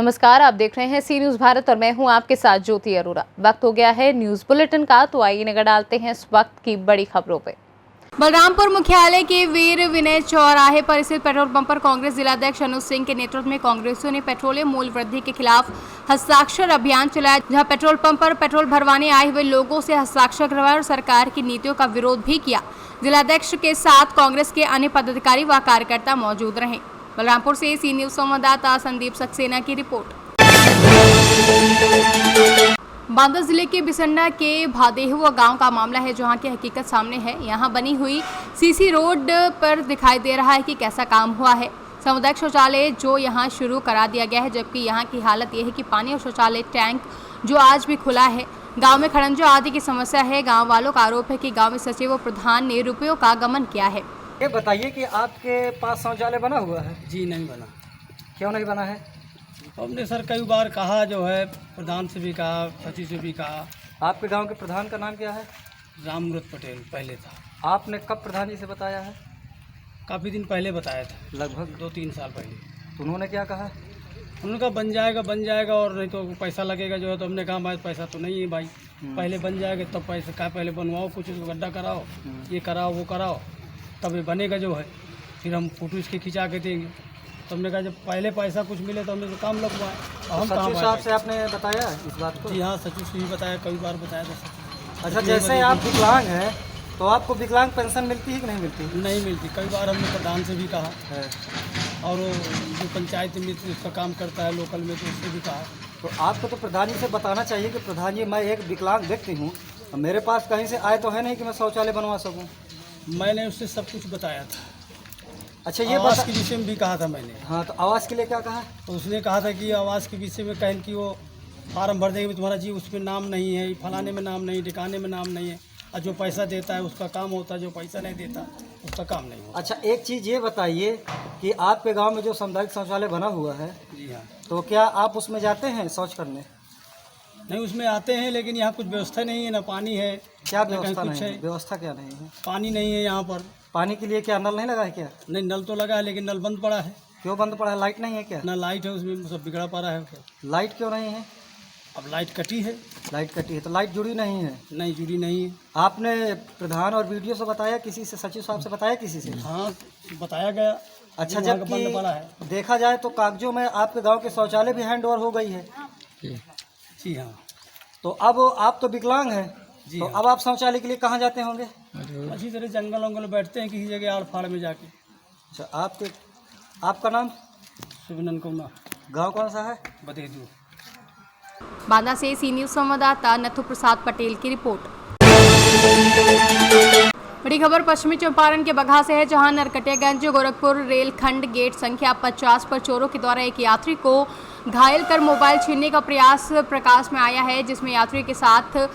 नमस्कार, आप देख रहे हैं सी न्यूज भारत और मैं हूं आपके साथ ज्योति अरोरा। वक्त हो गया है न्यूज बुलेटिन का, तो आइए नजर डालते हैं इस वक्त की बड़ी खबरों पे। बलरामपुर मुख्यालय के वीर विनय चौराहे पर स्थित पेट्रोल पंप पर कांग्रेस जिलाध्यक्ष अनुज सिंह के नेतृत्व में कांग्रेसियों ने पेट्रोलियम मूल्य वृद्धि के खिलाफ हस्ताक्षर अभियान चलाया, जहां पेट्रोल पंप पर पेट्रोल भरवाने आए हुए लोगों से हस्ताक्षर करवाए और सरकार की नीतियों का विरोध भी किया। जिलाध्यक्ष के साथ कांग्रेस के अन्य पदाधिकारी व कार्यकर्ता मौजूद रहे। बलरामपुर से सी न्यूज संवाददाता संदीप सक्सेना की रिपोर्ट। बांदा जिले के बिसंडा के भादेहुआ गांव का मामला है, जहां की हकीकत सामने है। यहां बनी हुई सीसी रोड पर दिखाई दे रहा है कि कैसा काम हुआ है। सामुदायिक शौचालय जो यहां शुरू करा दिया गया है, जबकि यहां की हालत यह है कि पानी और शौचालय टैंक जो आज भी खुला है। गांव में खड़ंजो आदि की समस्या है। गांव वालों का आरोप है कि गांव में सचिव और प्रधान ने रुपयों का गमन किया है। ये बताइए कि आपके पास शौचालय बना हुआ है? जी नहीं बना। क्यों नहीं बना है? हमने सर कई बार कहा, जो है प्रधान से भी कहा, सचिव से भी कहा। आपके गांव के प्रधान का नाम क्या है? राममूर्त पटेल पहले था। आपने कब प्रधान जी से बताया है? काफ़ी दिन पहले बताया था, लगभग 2-3 साल पहले। तो उन्होंने क्या कहा? उन्होंने कहा बन जाएगा और नहीं तो पैसा लगेगा जो है। तो हमने कहा हमारे पैसा तो नहीं है भाई, पहले बन जाएगा तब पैसे का, पहले बनवाओ, कुछ उसको गड्ढा कराओ, ये कराओ वो कराओ, तब ये बनेगा जो है, फिर हम फोटो इसके खिंचा के देंगे। तो हमने कहा जब पहले पैसा कुछ मिले तो हमने तो काम लगवाए। हम सचिव साहब से आपने बताया इस बात को? जी हाँ, सचिव से भी बताया, कई बार बताया था। अच्छा, जैसे आप विकलांग हैं तो आपको विकलांग पेंशन मिलती है कि नहीं मिलती? नहीं मिलती। कई बार हमने प्रधान से भी कहा है। और वो जो पंचायत मित्र उसका काम करता है लोकल में, तो उससे भी कहा। तो आपको तो प्रधान जी से बताना चाहिए कि प्रधान जी, मैं एक विकलांग व्यक्ति हूँ, मेरे पास कहीं से आय तो है नहीं कि मैं शौचालय बनवा सकूँ। मैंने उससे सब कुछ बताया था। अच्छा, ये आवास के विषय में भी कहा था मैंने। हाँ, तो आवास के लिए क्या कहा? तो उसने कहा था कि आवास के विषय में कहें कि वो फार्म भर देंगे, तुम्हारा जी उसमें नाम नहीं है, फलाने में नाम नहीं, ठिकाने में नाम नहीं है, और जो पैसा देता है उसका काम होता है, जो पैसा नहीं देता उसका काम नहीं होता। अच्छा, एक चीज़ ये बताइए कि आपके गांव में जो सामुदायिक शौचालय बना हुआ है, जी हाँ, तो क्या आप उसमें जाते हैं शौच करने? नहीं, उसमें आते हैं, लेकिन यहाँ कुछ व्यवस्था नहीं है, ना पानी है। क्या व्यवस्था कुछ नहीं है? है, व्यवस्था क्या नहीं है? पानी नहीं है यहाँ पर। पानी के लिए क्या नल नहीं लगा है क्या? नहीं, नल तो लगा है लेकिन नल बंद पड़ा है। क्यों बंद पड़ा है? लाइट नहीं है क्या? ना लाइट है उसमें, सब बिगड़ा पड़ा है। लाइट क्यों नहीं है? अब लाइट कटी है। लाइट कटी है तो लाइट जुड़ी नहीं है? नहीं, जुड़ी नहीं है। आपने प्रधान और वीडियो से बताया, किसी से, सचिव साहब से बताया, किसी से? हाँ, बताया गया। अच्छा, वहाँ का बंद जबकि पड़ा है। देखा जाए तो कागजों में आपके गांव के शौचालय भी हैंड ओवर हो गई है। जी हाँ। तो अब आप तो विकलांग हैं, तो हाँ। अब आप शौचालय के लिए कहाँ जाते होंगे? अच्छी तरह जंगल वंगल में बैठते हैं, किसी जगह आड़ फाड़ में जाके। अच्छा, आपका नाम? सुबिनन कोना। गांव कौन सा है? बतेदू। बांदा से सी न्यूज संवाददाता नथु प्रसाद पटेल की रिपोर्ट। बड़ी खबर पश्चिमी चंपारण के बगहा से है, जहां नरकटियागंज गोरखपुर रेलखंड गेट संख्या 50 पर चोरों के द्वारा एक यात्री को घायल कर मोबाइल छीनने का प्रयास प्रकाश में आया है, जिसमें यात्री के साथ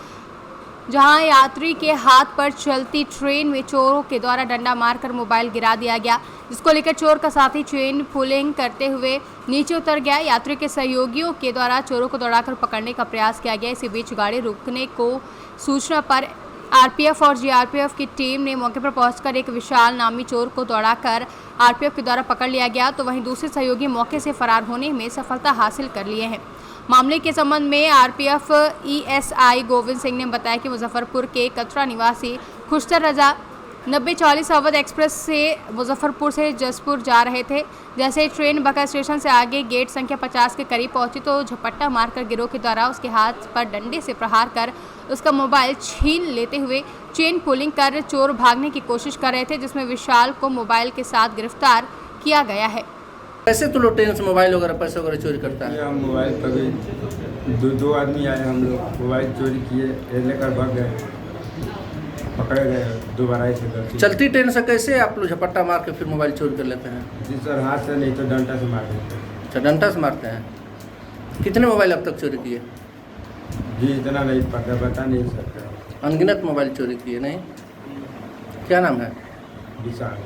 जहां यात्री के हाथ पर चलती ट्रेन में चोरों के द्वारा डंडा मारकर मोबाइल गिरा दिया गया, जिसको लेकर चोर का साथी चेन पुलिंग करते हुए नीचे उतर गया। यात्री के सहयोगियों के द्वारा चोरों को दौड़ाकर पकड़ने का प्रयास किया गया। इसी बीच गाड़ी रुकने को सूचना पर आरपीएफ और जीआरपीएफ की टीम ने मौके पर पहुंचकर एक विशाल नामी चोर को दौड़ाकर आरपीएफ के द्वारा पकड़ लिया गया, तो वहीं दूसरे सहयोगी मौके से फरार होने में सफलता हासिल कर लिए हैं। मामले के संबंध में आरपीएफ ईएसआई गोविंद सिंह ने बताया कि मुजफ्फरपुर के कतरा निवासी खुशतर रजा 9040 अवध एक्सप्रेस से मुजफ्फरपुर से जसपुर जा रहे थे। जैसे ट्रेन बका स्टेशन से आगे गेट संख्या 50 के करीब पहुंची तो झपट्टा मारकर गिरोह के द्वारा उसके हाथ पर डंडे से प्रहार कर उसका मोबाइल छीन लेते हुए चेन पुलिंग कर चोर भागने की कोशिश कर रहे थे, जिसमें विशाल को मोबाइल के साथ गिरफ्तार किया गया है। कैसे तो लोग ट्रेन से मोबाइल वगैरह पैसे वगैरह चोरी करता है? हम मोबाइल कभी दो आदमी आए, हम लोग मोबाइल चोरी किए, लेकर भाग गए, पकड़े गए, दोबारा ऐसे गलती। चलती ट्रेन से कैसे आप लोग झपट्टा मार के फिर मोबाइल चोरी कर लेते हैं? जी सर, हाथ से नहीं तो डंडा से मार देते हैं। अच्छा, डंडा से मारते हैं। कितने मोबाइल अब तक चोरी किए? जी इतना नहीं पता, बता नहीं सकते। अनगिनत मोबाइल चोरी किए। नहीं, क्या नाम है? विशाल।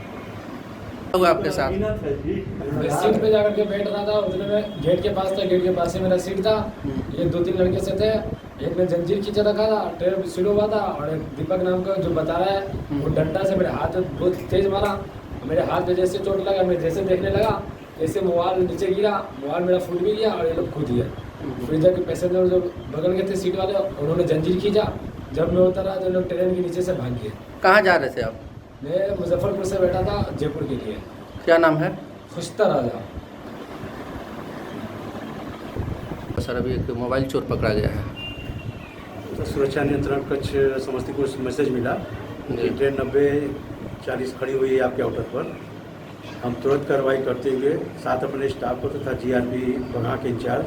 हुआ आपके साथ? सीट पे जाकर के बैठ रहा था, उतने में गेट के पास था, गेट के पास से मेरा सीट था। ये 2-3 लड़के से थे, एक ने जंजीर खींचा रखा था, ट्रेन शुरू हुआ था, और एक दीपक नाम का जो बता रहा है वो डंडा से मेरे हाथ में बहुत तेज मारा। मेरे हाथ पे जैसे चोट लगा, मैं जैसे देखने लगा ऐसे मोबाइल नीचे गिरा, मोबाइल मेरा फूट भी गया और ये लोग कूद गया। फिर जाके पैसेंजर जो बगल के थे सीट वाले, उन्होंने जंजीर खींचा। जब मैं उतरा तो लोग ट्रेन के नीचे से भाग गए। कहाँ जा रहे थे आप? मैं मुजफ्फरपुर से बैठा था जयपुर के लिए। क्या नाम है? खुशता राजा। सर अभी एक मोबाइल चोर पकड़ा गया है। तो सुरक्षा नियंत्रण कक्ष समस्तीपुर से मैसेज मिला कि ट्रेन 90-40 खड़ी हुई है आपके आउटर पर। हम तुरंत कार्रवाई करते हुए साथ अपने स्टाफ को तथा जीआरपी बगहा के इंचार्ज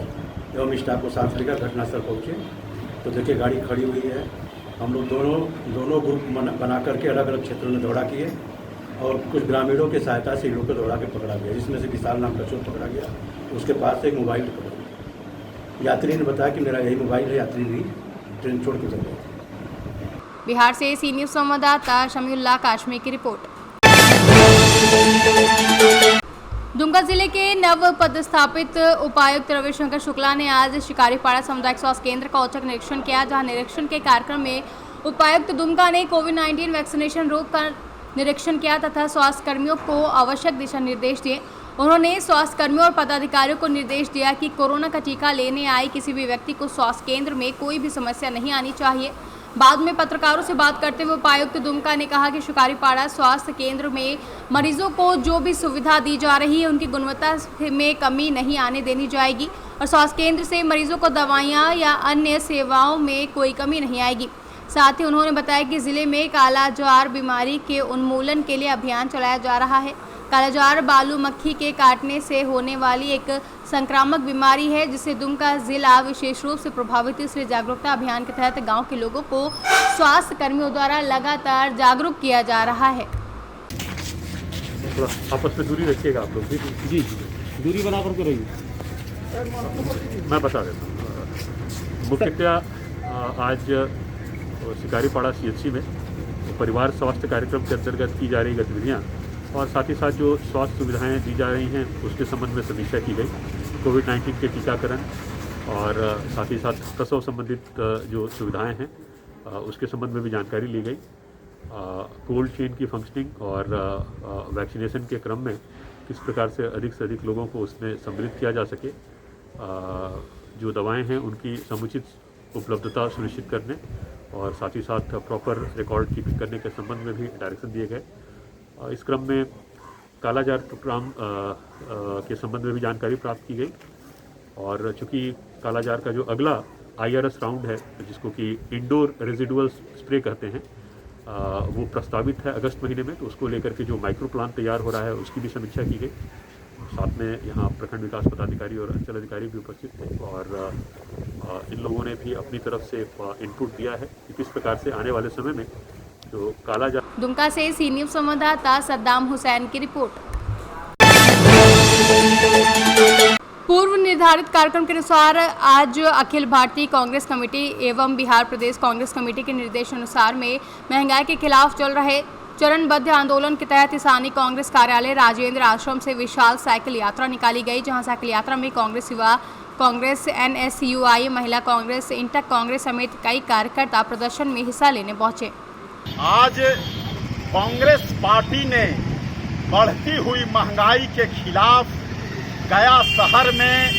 एवं स्टाफ को साथ लेकर घटनास्थल पहुँचे तो देखिए गाड़ी खड़ी हुई है। हम लोग दोनों ग्रुप बना करके अलग अलग क्षेत्रों में दौड़ा किए और कुछ ग्रामीणों की सहायता से इन लोग को दौड़ा के पकड़ा गया, जिसमें से विशाल नाम का चोर पकड़ा गया। उसके पास से एक मोबाइल पकड़ा गया। यात्री ने बताया कि मेरा यही मोबाइल है। यात्री भी ट्रेन छोड़ के चल गए। बिहार से सी न्यूज़ संवाददाता शमीउल्लाह काशमी की रिपोर्ट। दुमका जिले के नव पदस्थापित उपायुक्त रविशंकर शुक्ला ने आज शिकारीपाड़ा सामुदायिक स्वास्थ्य केंद्र का औचक निरीक्षण किया, जहां निरीक्षण के कार्यक्रम में उपायुक्त दुमका ने कोविड-19 वैक्सीनेशन रोग का निरीक्षण किया तथा स्वास्थ्य कर्मियों को आवश्यक दिशा निर्देश दिए। उन्होंने स्वास्थ्य कर्मियों और पदाधिकारियों को निर्देश दिया कि कोरोना का टीका लेने आए किसी भी व्यक्ति को स्वास्थ्य केंद्र में कोई भी समस्या नहीं आनी चाहिए। बाद में पत्रकारों से बात करते हुए उपायुक्त दुमका ने कहा कि शिकारीपाड़ा स्वास्थ्य केंद्र में मरीजों को जो भी सुविधा दी जा रही है उनकी गुणवत्ता में कमी नहीं आने देनी जाएगी और स्वास्थ्य केंद्र से मरीजों को दवाइयाँ या अन्य सेवाओं में कोई कमी नहीं आएगी। साथ ही उन्होंने बताया कि जिले में कालाजार बीमारी के उन्मूलन के लिए अभियान चलाया जा रहा है। कालाजार बालू मक्खी के काटने से होने वाली एक संक्रामक बीमारी है, जिससे दुमका जिला विशेष रूप से प्रभावित है। इसलिए जागरूकता अभियान के तहत गांव के लोगों को स्वास्थ्य कर्मियों द्वारा लगातार जागरूक किया जा रहा है। आपस में दूरी रखिएगा आप लोग। जी दूरी बना करके रहिए। मैं बता देता हूँ। मुख्यतः आज शिकारीपाड़ा CHC में परिवार स्वास्थ्य कार्यक्रम के अंतर्गत की जा रही गतिविधियाँ और साथ ही साथ जो स्वास्थ्य सुविधाएं दी जा रही हैं उसके संबंध में समीक्षा की गई। कोविड-19 के टीकाकरण और साथ ही साथ प्रसव संबंधित जो सुविधाएं हैं उसके संबंध में भी जानकारी ली गई। कोल्ड चेन की फंक्शनिंग और वैक्सीनेशन के क्रम में किस प्रकार से अधिक लोगों को उसमें सम्मिलित किया जा सके, जो दवाएं हैं उनकी समुचित उपलब्धता सुनिश्चित करने और साथ ही साथ प्रॉपर रिकॉर्ड कीपिंग करने के संबंध में भी डायरेक्शन दिए गए। इस क्रम में कालाजार प्रोग्राम के संबंध में भी जानकारी प्राप्त की गई और चूँकि कालाजार का जो अगला IRS राउंड है जिसको कि इंडोर रेजिडुअल स्प्रे कहते हैं वो प्रस्तावित है अगस्त महीने में, तो उसको लेकर के जो माइक्रो प्लान तैयार हो रहा है उसकी भी समीक्षा की गई। साथ में यहाँ प्रखंड विकास पदाधिकारी और अंचल अधिकारी भी उपस्थित थे और इन लोगों ने भी अपनी तरफ से इनपुट दिया है कि किस प्रकार से आने वाले समय में जो कालाजार। दुमका से सी न्यूज़ संवाददाता सद्दाम हुसैन की रिपोर्ट। पूर्व निर्धारित कार्यक्रम के अनुसार आज अखिल भारतीय कांग्रेस कमेटी एवं बिहार प्रदेश कांग्रेस कमेटी के निर्देशानुसार में महंगाई के खिलाफ चल रहे चरणबद्ध आंदोलन के तहत स्थानीय कांग्रेस कार्यालय राजेंद्र आश्रम से विशाल साइकिल यात्रा निकाली गई, जहां साइकिल यात्रा में कांग्रेस, युवा कांग्रेस, NSUI, महिला कांग्रेस, इंटक कांग्रेस समेत कई कार्यकर्ता प्रदर्शन में हिस्सा लेने पहुंचे। आज कांग्रेस पार्टी ने बढ़ती हुई महंगाई के खिलाफ गया शहर में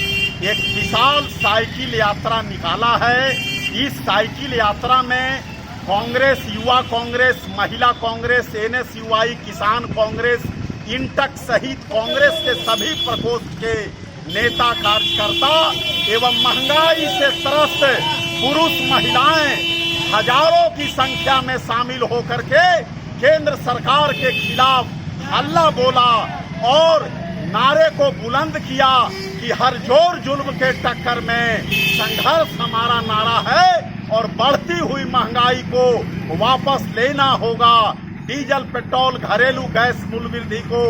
एक विशाल साइकिल यात्रा निकाला है। इस साइकिल यात्रा में कांग्रेस, युवा कांग्रेस, महिला कांग्रेस, NSUI, किसान कांग्रेस, इंटक सहित कांग्रेस के सभी प्रकोष्ठ के नेता, कार्यकर्ता एवं महंगाई से त्रस्त पुरुष, महिलाएं हजारों की संख्या में शामिल होकर के केंद्र सरकार के खिलाफ हल्ला बोला और नारे को बुलंद किया कि हर जोर जुल्म के टक्कर में संघर्ष हमारा नारा है और बढ़ती हुई महंगाई को वापस लेना होगा। डीजल, पेट्रोल, घरेलू गैस मूल्य वृद्धि को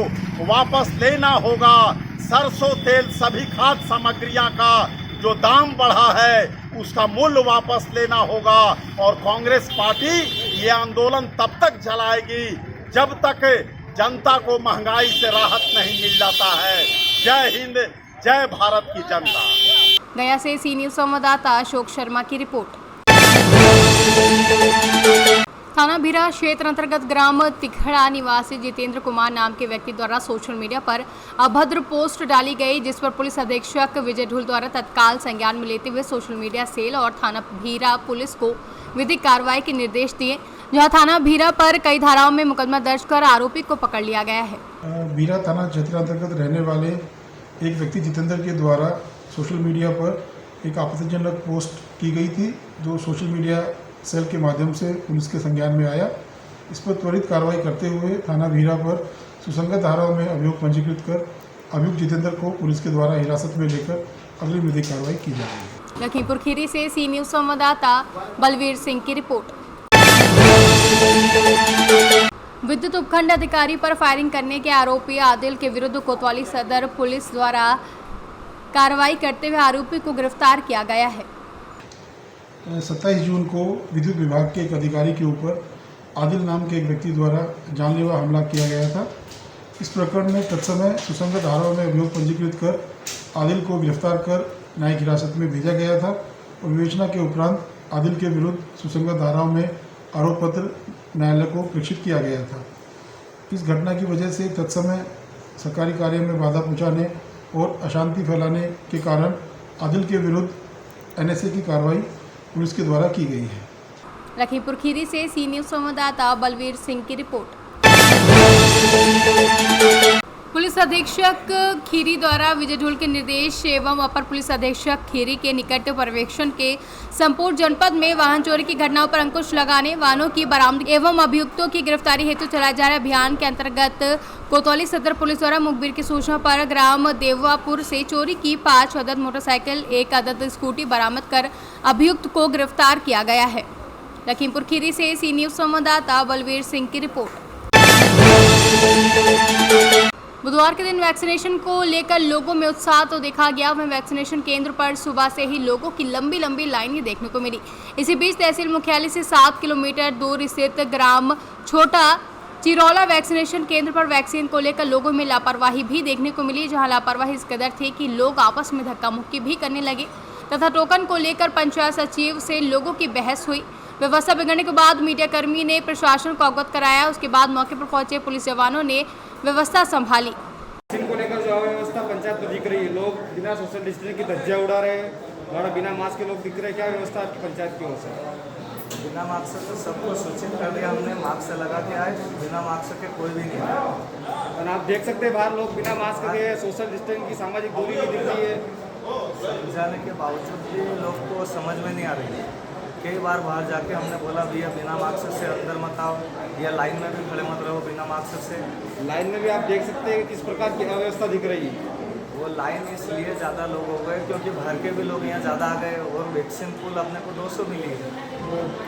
वापस लेना होगा। सरसों तेल, सभी खाद्य सामग्रियां का जो दाम बढ़ा है उसका मूल्य वापस लेना होगा और कांग्रेस पार्टी ये आंदोलन तब तक चलाएगी जब तक जनता को महंगाई से राहत नहीं मिल जाता है। जय हिंद, जय भारत की जनता। गया से सी न्यूज़ संवाददाता अशोक शर्मा की रिपोर्ट। थाना भीरा क्षेत्र अंतर्गत ग्राम तिखड़ा निवासी जितेंद्र कुमार नाम के व्यक्ति द्वारा सोशल मीडिया पर अभद्र पोस्ट डाली गई, जिस पर पुलिस अधीक्षक विजय ढुल द्वारा तत्काल संज्ञान में लेते हुए सोशल मीडिया सेल और थाना भीरा पुलिस को विधिक कार्रवाई के निर्देश दिए, जहां थाना भीरा पर कई धाराओं में मुकदमा दर्ज कर आरोपी को पकड़ लिया गया है। भीरा थाना क्षेत्र अंतर्गत रहने वाले एक व्यक्ति जितेंद्र के द्वारा सोशल मीडिया पर एक आपत्तिजनक पोस्ट की गई थी, जो सोशल मीडिया सेल के माध्यम से पुलिस के संज्ञान में आया। इस पर त्वरित कार्रवाई करते हुए थाना भीरा पर सुसंगत धाराओं में अभियोग पंजीकृत कर अभियुक्त जितेंद्र को पुलिस के द्वारा हिरासत में लेकर अगली विधिक कार्रवाई की जा रही है। लखीमपुर खीरी से सी न्यूज संवाददाता बलवीर सिंह की रिपोर्ट। विद्युत उपखंड अधिकारी पर फायरिंग करने के आरोपी आदिल के विरुद्ध कोतवाली सदर पुलिस द्वारा कार्रवाई करते हुए आरोपी को गिरफ्तार किया गया है। 27 जून को विद्युत विभाग के एक अधिकारी के ऊपर आदिल नाम के एक व्यक्ति द्वारा जानलेवा हमला किया गया था। इस प्रकरण में तत्समय सुसंगत धाराओं में अभियोग पंजीकृत कर आदिल को गिरफ्तार कर न्यायिक हिरासत में भेजा गया था और विवेचना के उपरांत आदिल के विरुद्ध सुसंगत धाराओं में आरोप पत्र न्यायालय को प्रेषित किया गया था। इस घटना की वजह से तत्समय सरकारी कार्य में बाधा पहुंचाने और अशांति फैलाने के कारण आदिल के विरुद्ध NSA की कार्रवाई पुलिस के द्वारा की गई है। लखीमपुर खीरी से सी न्यूज संवाददाता बलवीर सिंह की रिपोर्ट। पुलिस अधीक्षक खीरी द्वारा विजय ढुल के निर्देश एवं अपर पुलिस अधीक्षक खीरी के निकट पर्यवेक्षण के संपूर्ण जनपद में वाहन चोरी की घटनाओं पर अंकुश लगाने, वाहनों की बरामदगी एवं अभियुक्तों की गिरफ्तारी हेतु चलाए जा रहे अभियान के अंतर्गत कोतवाली सदर पुलिस द्वारा मुखबिर की सूचना पर ग्राम देवापुर से चोरी की 5 अदद मोटरसाइकिल, 1 अदद स्कूटी बरामद कर अभियुक्त को गिरफ्तार किया गया है। लखीमपुर खीरी से सी न्यूज संवाददाता बलवीर सिंह की रिपोर्ट। बुधवार के दिन वैक्सीनेशन को लेकर लोगों में उत्साह तो देखा गया, वहीं वैक्सीनेशन केंद्र पर सुबह से ही लोगों की लंबी लंबी लाइनें देखने को मिली। इसी बीच तहसील मुख्यालय से 7 किलोमीटर दूर स्थित ग्राम छोटा चिरौला वैक्सीनेशन केंद्र पर वैक्सीन को लेकर लोगों में लापरवाही भी देखने को मिली, जहां लापरवाही इस कदर थी कि लोग आपस में धक्का मुक्की भी करने लगे तथा टोकन को लेकर पंचायत सचिव से लोगों की बहस हुई। व्यवस्था बिगड़ने के बाद मीडियाकर्मी ने प्रशासन को अवगत कराया। उसके बाद मौके पर पहुंचे पुलिस जवानों ने व्यवस्था संभाली। को लेकर जो व्यवस्था पंचायत में दिख रही है, लोग बिना सोशल डिस्टेंसिंग की धज्जियां उड़ा रहे हैं और बिना मास्क के लोग दिख रहे हैं। क्या व्यवस्था आपकी पंचायत की ओर से? बिना मास्क से सबको सूचित कर दिया हमने, मास्क लगा के आए, बिना मास्क के कोई भी नहीं आया। और आप देख सकते हैं बाहर लोग बिना मास्क के सोशल डिस्टेंसिंग की सामाजिक दूरी नहीं दिख रही है। समझाने के बावजूद भी लोग को समझ में नहीं आ रही है। कई बार बाहर जाके हमने बोला भैया बिना मास्क से अंदर मत आओ, या लाइन में भी खड़े मत रहो बिना मास्क से। लाइन में भी आप देख सकते हैं किस प्रकार की अव्यवस्था दिख रही है। वो लाइन इसलिए ज़्यादा लोग हो गए क्योंकि बाहर के भी लोग यहाँ ज़्यादा आ गए और वैक्सीन पुल अपने को 200 मिली है।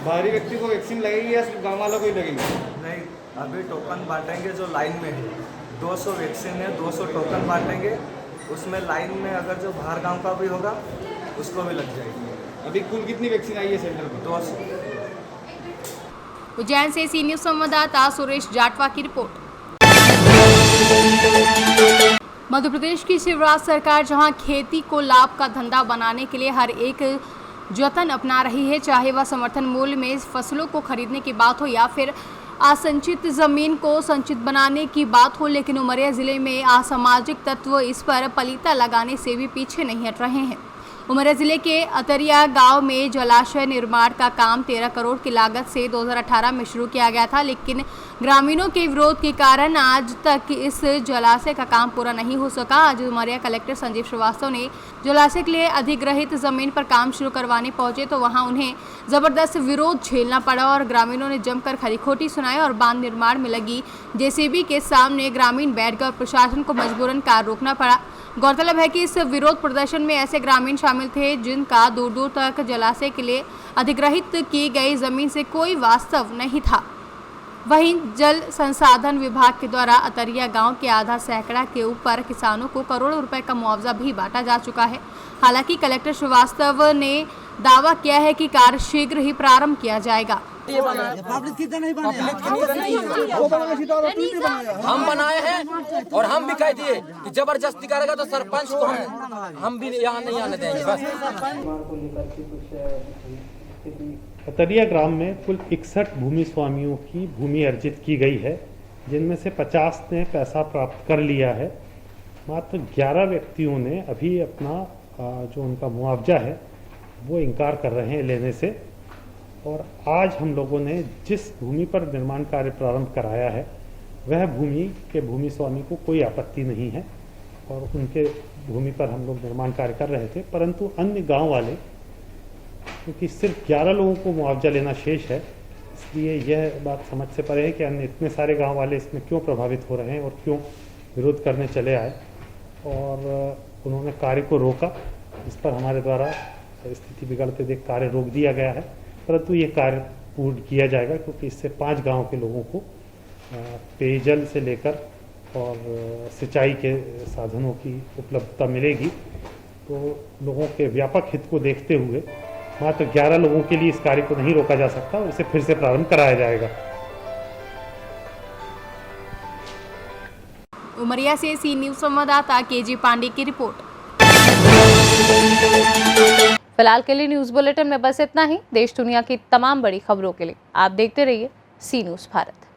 बाहरी व्यक्ति को वैक्सीन लगेगी या सिर्फ गाँव वालों को ही लगेगी? नहीं, अभी टोकन बांटेंगे जो लाइन में है, 200 वैक्सीन है, 200 टोकन बांटेंगे। उसमें लाइन में अगर जो बाहर गाँव का भी होगा उसको भी लग जाएगी। अभी कुल कितनी वैक्सीन आई है सेंटर में? 200। उज्जैन से सी न्यूज संवाददाता सुरेश जाटवा की रिपोर्ट। मध्य प्रदेश की शिवराज सरकार जहां खेती को लाभ का धंधा बनाने के लिए हर एक जतन अपना रही है, चाहे वह समर्थन मूल्य में फसलों को खरीदने की बात हो या फिर असंचित जमीन को संचित बनाने की बात हो, लेकिन उमरिया जिले में असामाजिक तत्व इस पर पलीता लगाने से भी पीछे नहीं हट रहे हैं। उमरिया जिले के अतरिया गांव में जलाशय निर्माण का काम 13 करोड़ की लागत से 2018 में शुरू किया गया था, लेकिन ग्रामीणों के विरोध के कारण आज तक इस जलाशय का काम पूरा नहीं हो सका। आज उमरिया कलेक्टर संजीव श्रीवास्तव ने जलाशय के लिए अधिग्रहित जमीन पर काम शुरू करवाने पहुंचे तो वहां उन्हें जबरदस्त विरोध झेलना पड़ा और ग्रामीणों ने जमकर खरीखोटी सुनाई और बांध निर्माण में लगी जेसीबी के सामने ग्रामीण बैठ गए और प्रशासन को मजबूरन कार रोकना पड़ा। गौरतलब है कि इस विरोध प्रदर्शन में ऐसे ग्रामीण शामिल थे जिनका दूर दूर तक जलाशय के लिए अधिग्रहित की गई जमीन से कोई वास्तव नहीं था। वहीं जल संसाधन विभाग के द्वारा अतरिया गांव के आधा सैकड़ा के ऊपर किसानों को करोड़ों रुपए का मुआवजा भी बांटा जा चुका है। हालांकि कलेक्टर श्रीवास्तव ने दावा किया है कि कार्य शीघ्र ही प्रारंभ किया जाएगा। हम बनाए हैं और हम भी कह दिए कि जबरदस्ती करेगा तो सरपंच को हम भी यहाँ नहीं आने देंगे। बस पतरिया ग्राम में कुल 61 भूमि स्वामियों की भूमि अर्जित की गई है, जिनमें से 50 ने पैसा प्राप्त कर लिया है। मात्र 11 व्यक्तियों ने अभी अपना जो उनका मुआवजा है वो इनकार कर रहे हैं लेने से। और आज हम लोगों ने जिस भूमि पर निर्माण कार्य प्रारंभ कराया है वह भूमि के भूमि स्वामी को कोई आपत्ति नहीं है और उनके भूमि पर हम लोग निर्माण कार्य कर रहे थे, परंतु अन्य गांव वाले, क्योंकि सिर्फ 11 लोगों को मुआवजा लेना शेष है, इसलिए यह बात समझ से परे है कि अन्य इतने सारे गांव वाले इसमें क्यों प्रभावित हो रहे हैं और क्यों विरोध करने चले आए। और उन्होंने कार्य को रोका, इस पर हमारे द्वारा स्थिति बिगड़ते देख कार्य रोक दिया गया है, परंतु ये कार्य पूर्ण किया जाएगा क्योंकि इससे 5 गाँव के लोगों को पेयजल से लेकर और सिंचाई के साधनों की उपलब्धता मिलेगी। तो लोगों के व्यापक हित को देखते हुए मात्र 11 लोगों के लिए इस कार्य को नहीं रोका जा सकता और इसे फिर से प्रारंभ कराया जाएगा। उमरिया से सी न्यूज संवाददाता केजी पांडे की रिपोर्ट। फिलहाल के लिए न्यूज बुलेटिन में बस इतना ही। देश दुनिया की तमाम बड़ी खबरों के लिए आप देखते रहिए सी न्यूज भारत।